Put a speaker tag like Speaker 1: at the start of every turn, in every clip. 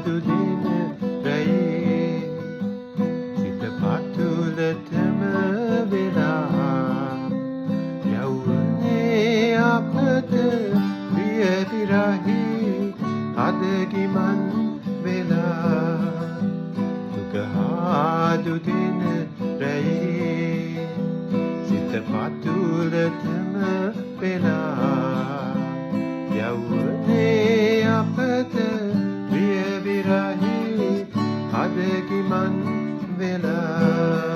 Speaker 1: දුදින රැයේ සිත පතුලටම වෙලා යවුනේ අපට ප්‍රිය විරහි අදගිමන් වෙලා දුක හා දුදින රැයේ සිත පතුලටම වෙලා යවුනේ අපට ප්‍රිය විරහි අදගිමන් වෙලා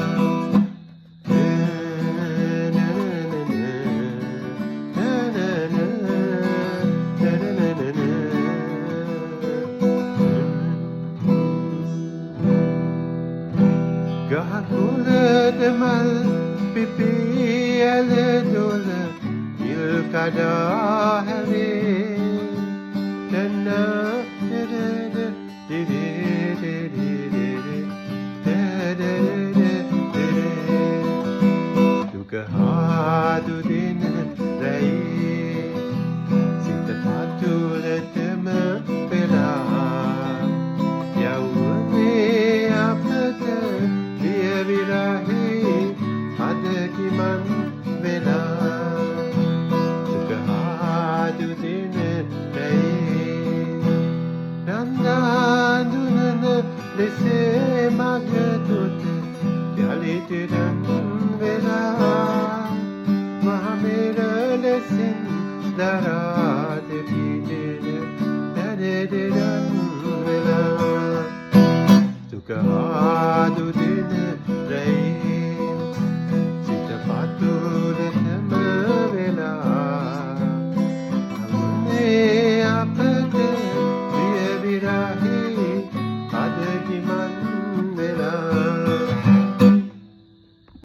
Speaker 1: ගහකුලද මල් පිපි ඇල දොල ඉල් කඩා හැවේ තන දුක හා දුදින රැයේ සිත පතුලටම වෙලා යවුනේ අපට ප්‍රිය විරහි අදගිමන් වෙලා දුක හා දුදින රැයේ රන්දාඳුනන ලෙසේ මගතුත යලිතිරන් වෙලා මහමෙර ලෙසින් දරා දෙපිටෙන දැරෙදරන් වෙලා දුක